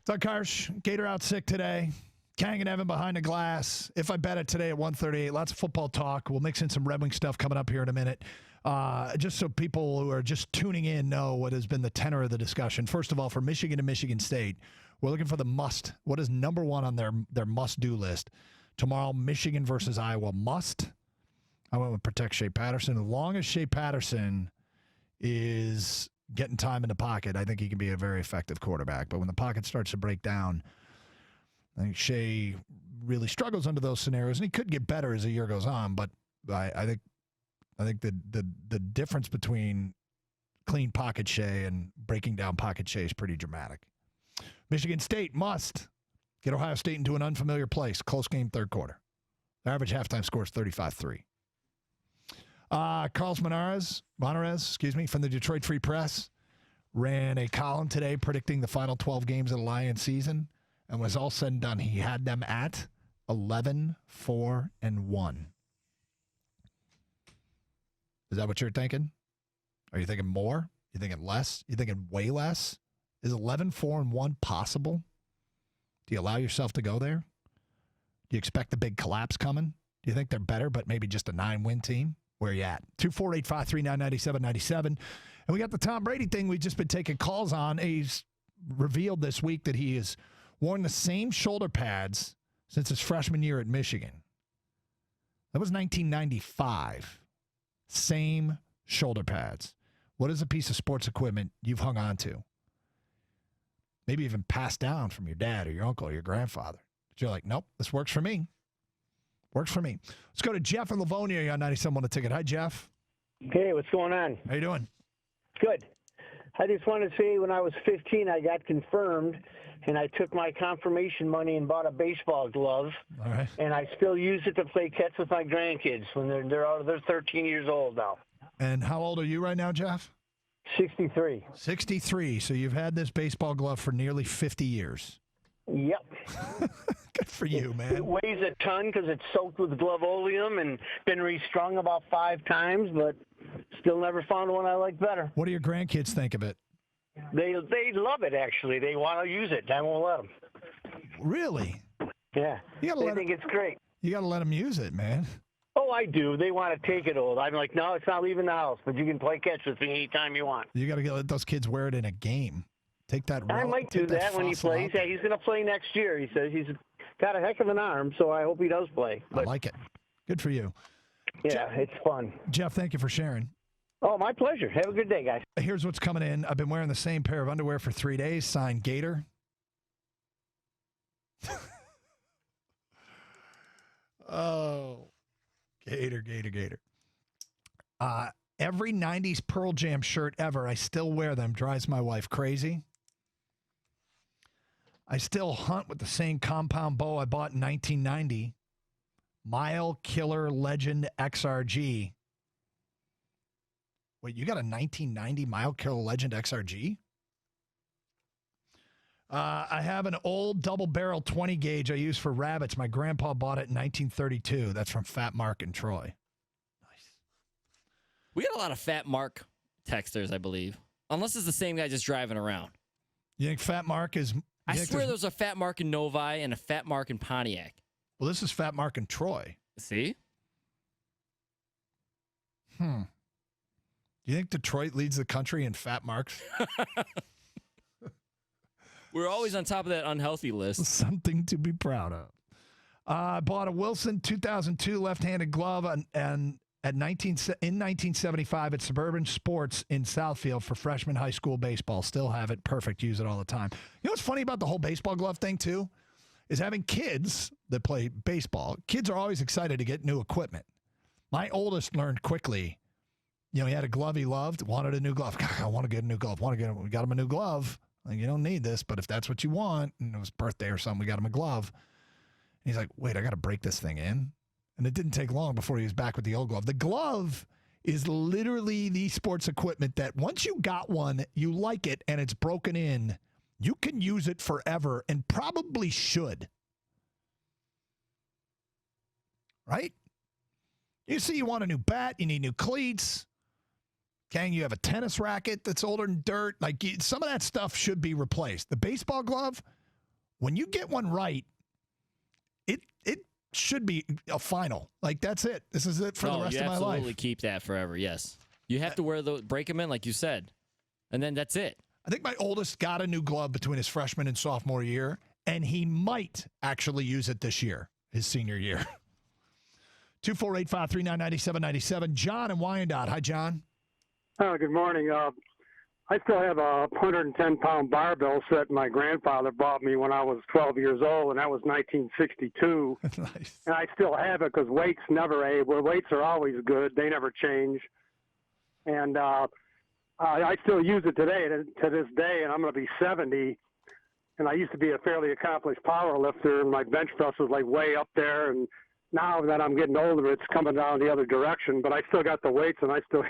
Doug Karsch, Gator out sick today. Kang and Evan behind the glass. If I bet it today at 1:38, lots of football talk. We'll mix in some Red Wing stuff coming up here in a minute. Just so people who are just tuning in know what has been the tenor of the discussion. First of all, for Michigan and Michigan State, we're looking for the must. What is number one on their must-do list? Tomorrow, Michigan versus Iowa must. I went with protect Shea Patterson. As long as Shea Patterson is getting time in the pocket, I think he can be a very effective quarterback. But when the pocket starts to break down, I think Shea really struggles under those scenarios, and he could get better as the year goes on. But I think the difference between clean pocket Shea and breaking down pocket Shea is pretty dramatic. Michigan State must get Ohio State into an unfamiliar place. Close game, third quarter. The average halftime score is 35-3. Carlos Monarez, from the Detroit Free Press, ran a column today predicting the final 12 games of the Lions season, and was all said and done, he had them at 11-4-1. Is that what you're thinking? Are you thinking more? You thinking less? You thinking way less? Is 11-4-1 possible? Do you allow yourself to go there? Do you expect the big collapse coming? Do you think they're better, but maybe just a 9-win team? Where are you at? 248-539-9797. And we got the Tom Brady thing we've just been taking calls on. He's revealed this week that he has worn the same shoulder pads since his freshman year at Michigan. That was 1995. Same shoulder pads. What is a piece of sports equipment you've hung on to? Maybe even passed down from your dad or your uncle or your grandfather. But you're like, nope, this works for me. Works for me. Let's go to Jeff in Livonia on 97 on the ticket. Hi, Jeff. Hey, what's going on? How you doing? Good. I just want to say when I was 15, I got confirmed, and I took my confirmation money and bought a baseball glove. All right. And I still use it to play catch with my grandkids when they're 13 years old now. And how old are you right now, Jeff? 63. 63. So you've had this baseball glove for nearly 50 years. Yep. Good for you, man. It weighs a ton because it's soaked with glove-oleum and been restrung about 5 times, but still never found one I like better. What do your grandkids think of it? They love it, actually. They want to use it. I won't let them. Really? Yeah. They think it's great. You got to let them use it, man. Oh, I do. They want to take it all. I'm like, no, it's not leaving the house, but you can play catch with me anytime you want. You got to let those kids wear it in a game. Take that. I might do that when he plays. Yeah, he's going to play next year. He says he's got a heck of an arm, so I hope he does play. But, I like it. Good for you. Yeah, it's fun. Jeff, thank you for sharing. Oh, my pleasure. Have a good day, guys. Here's what's coming in. I've been wearing the same pair of underwear for 3 days. Signed, Gator. Oh, Gator. Every 90s Pearl Jam shirt ever, I still wear them. Drives my wife crazy. I still hunt with the same compound bow I bought in 1990. Mile Killer Legend XRG. Wait, you got a 1990 Mile Killer Legend XRG? I have an old double barrel 20 gauge I use for rabbits. My grandpa bought it in 1932. That's from Fat Mark and Troy. We got a lot of Fat Mark texters, I believe. Unless it's the same guy just driving around. You think Fat Mark is... I swear there's a Fat Mark in Novi and a Fat Mark in Pontiac. Well, this is Fat Mark and Troy. See? Do you think Detroit leads the country in Fat Marks? We're always on top of that unhealthy list. Something to be proud of. I bought a Wilson 2002 left-handed glove in 1975 at Suburban Sports in Southfield for freshman high school baseball. Still have it. Perfect. Use it all the time. You know what's funny about the whole baseball glove thing, too? Is having kids that play baseball. Kids are always excited to get new equipment. My oldest learned quickly. You know, he had a glove he loved, wanted a new glove. God, I want to get a new glove. We got him a new glove. Like, you don't need this, but if that's what you want, and it was birthday or something, we got him a glove. And he's like, wait, I got to break this thing in. And it didn't take long before he was back with the old glove. The glove is literally the sports equipment that once you got one, you like it, and it's broken in, you can use it forever and probably should. Right? You see, you want a new bat, you need new cleats. Kang, you have a tennis racket that's older than dirt. Like, some of that stuff should be replaced. The baseball glove, when you get one right, it should be a final. Like, that's it. This is it for the rest of my life. You absolutely keep that forever, yes. You have to wear break them in, like you said, and then that's it. I think my oldest got a new glove between his freshman and sophomore year, and he might actually use it this year, his senior year. 248-539-9797. John in Wyandotte. Hi, John. Good morning. I still have a 110-pound barbell set my grandfather bought me when I was 12 years old, and that was 1962. Nice. And I still have it because weights are always good. They never change. And I still use it today, to this day, and I'm going to be 70. And I used to be a fairly accomplished power lifter, and my bench press was like way up there. And now that I'm getting older, it's coming down the other direction. But I still got the weights, and I still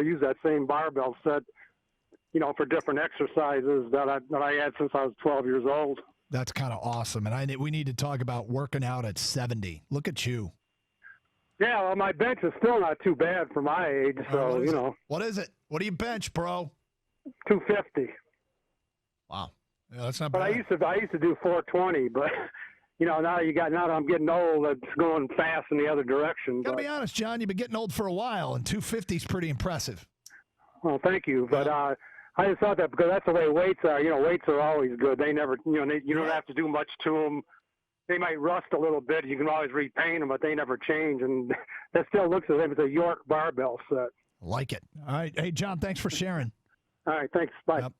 use that same barbell set, for different exercises that I had since I was 12 years old. That's kind of awesome. And we need to talk about working out at 70. Look at you. Yeah, well, my bench is still not too bad for my age, so, What is it? What do you bench, bro? 250. Wow. Yeah, that's not but bad. I used to do 420, but now that I'm getting old, it's going fast in the other direction. Gotta be honest, John, you've been getting old for a while, and 250 is pretty impressive. Well, thank you. But I just thought that because that's the way weights are. Weights are always good. They never, you don't have to do much to them. They might rust a little bit. You can always repaint them, but they never change. And that still looks as if it's a York barbell set. Like it. All right. Hey, John, thanks for sharing. All right. Thanks. Bye. Yep.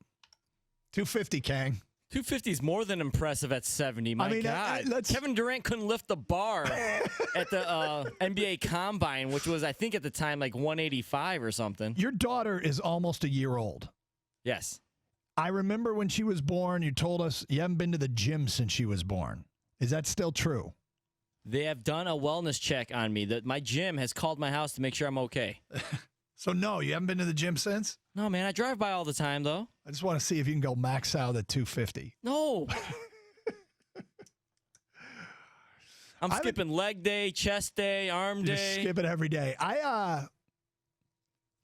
250, Kang. 250 is more than impressive at 70. My God. Kevin Durant couldn't lift the bar at the NBA Combine, which was, I think, at the time, like 185 or something. Your daughter is almost a year old. Yes. I remember when she was born, you told us you haven't been to the gym since she was born. Is that still true? They have done a wellness check on me. My gym has called my house to make sure I'm okay. So, no, you haven't been to the gym since? No, man. I drive by all the time, though. I just want to see if you can go max out at 250. No. I'm skipping leg day, chest day, arm day. Just skip it every day. I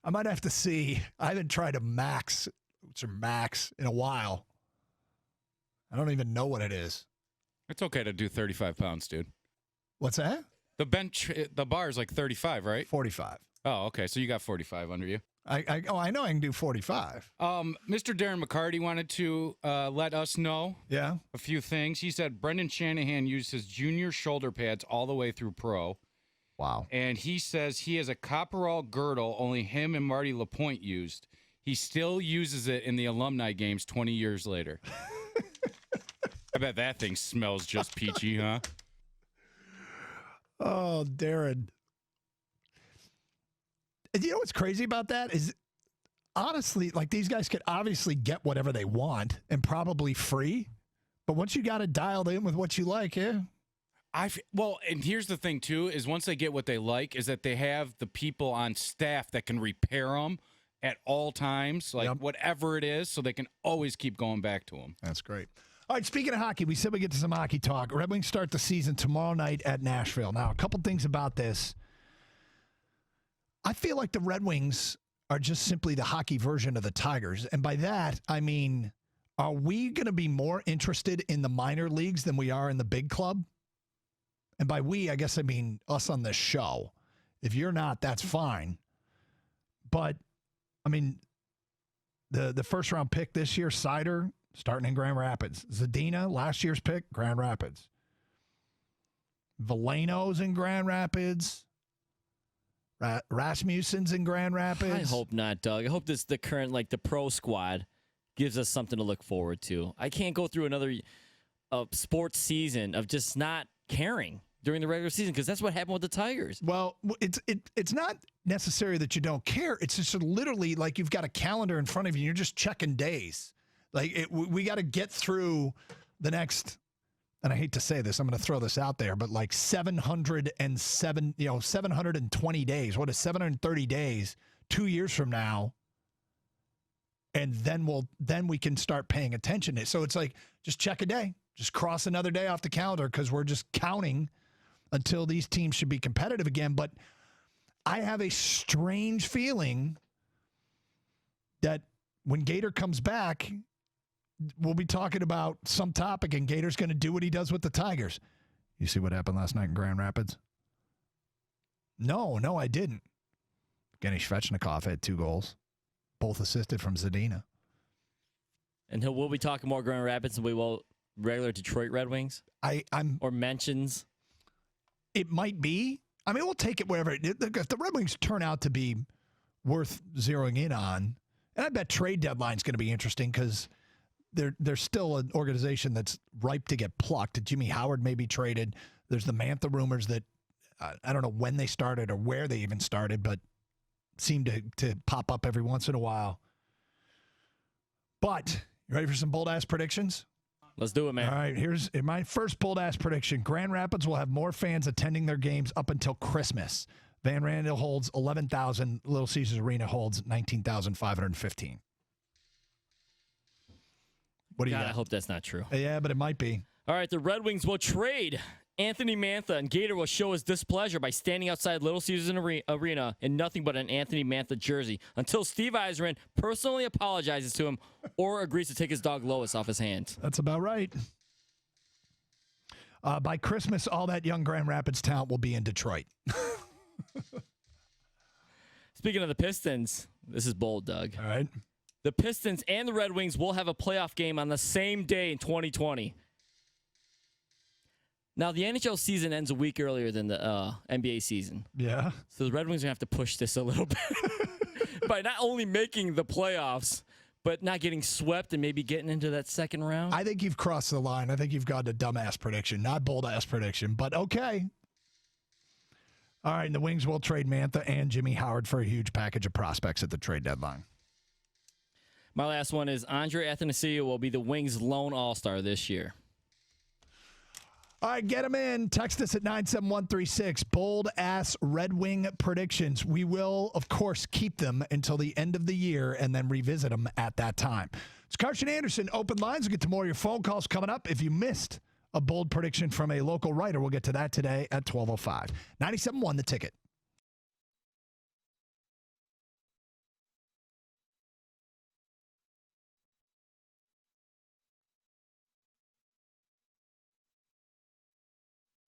might have to see. I haven't tried a max in a while. I don't even know what it is. It's okay to do 35 pounds, dude. What's that? The bar is like 35, right? 45. Oh, okay. So you got 45 under you. I know I can do 45. Mr. Darren McCarty wanted to let us know a few things. He said Brendan Shanahan used his junior shoulder pads all the way through pro. Wow. And he says he has a Copperall girdle only him and Marty LaPointe used. He still uses it in the alumni games 20 years later. I bet that thing smells just peachy, huh? Oh, Darren. And you know what's crazy about that is, honestly, like, these guys could obviously get whatever they want and probably free. But once you got it dialed in with what you like, yeah. Well, and here's the thing, too, is once they get what they like is that they have the people on staff that can repair them at all times, like whatever it is, so they can always keep going back to them. That's great. All right, speaking of hockey, we said we get to some hockey talk. Red Wings start the season tomorrow night at Nashville. Now, a couple things about this. I feel like the Red Wings are just simply the hockey version of the Tigers. And by that, I mean, are we going to be more interested in the minor leagues than we are in the big club? And by we, I guess I mean us on this show. If you're not, that's fine. But, I mean, the first-round pick this year, Sider, starting in Grand Rapids. Zadina, last year's pick, Grand Rapids. Veleno's in Grand Rapids. Rasmussen's in Grand Rapids. I hope not, Doug. I hope the current, like, the pro squad gives us something to look forward to. I can't go through another sports season of just not caring during the regular season, because that's what happened with the Tigers. Well, it's not necessary that you don't care. It's just literally like you've got a calendar in front of you and you're just checking days. Like, we got to get through the next, and I hate to say this, I'm going to throw this out there, but like 720 days. What is 730 days 2 years from now? And then we can start paying attention. So it's like, just check a day, just cross another day off the calendar, because we're just counting until these teams should be competitive again. But I have a strange feeling that when Gator comes back, we'll be talking about some topic, and Gator's going to do what he does with the Tigers. You see what happened last night in Grand Rapids? No, I didn't. Evgeny Svechnikov had 2 goals, both assisted from Zadina. And we'll be talking more Grand Rapids, and we will regular Detroit Red Wings. Or mentions. It might be. I mean, we'll take it wherever. If the Red Wings turn out to be worth zeroing in on, and I bet trade deadline's going to be interesting because they're still an organization that's ripe to get plucked. Jimmy Howard may be traded. There's the Mantha rumors that I don't know when they started or where they even started, but seem to pop up every once in a while. But you ready for some bold-ass predictions? Let's do it, man. All right, here's my first bold-ass prediction. Grand Rapids will have more fans attending their games up until Christmas. Van Randel holds 11,000. Little Caesars Arena holds 19,515. What do you got? I hope that's not true. Yeah, but it might be. All right, the Red Wings will trade Anthony Mantha, and Gator will show his displeasure by standing outside Little Caesars Arena in nothing but an Anthony Mantha jersey until Steve Yzerman personally apologizes to him or agrees to take his dog Lois off his hands. That's about right. By Christmas, all that young Grand Rapids talent will be in Detroit. Speaking of the Pistons, this is bold, Doug. All right. The Pistons and the Red Wings will have a playoff game on the same day in 2020. Now, the NHL season ends a week earlier than the NBA season. Yeah. So the Red Wings are going to have to push this a little bit by not only making the playoffs, but not getting swept and maybe getting into that second round. I think you've crossed the line. I think you've got a dumbass prediction, not bold-ass prediction, but okay. All right, and the Wings will trade Mantha and Jimmy Howard for a huge package of prospects at the trade deadline. My last one is Andre Athanasiou will be the Wings' lone all-star this year. All right, get them in. Text us at 97136. Bold-ass Red Wing predictions. We will, of course, keep them until the end of the year and then revisit them at that time. It's Karsch and Anderson. Open lines. We'll get to more of your phone calls coming up. If you missed a bold prediction from a local writer, we'll get to that today at 12:05. 97.1 The Ticket.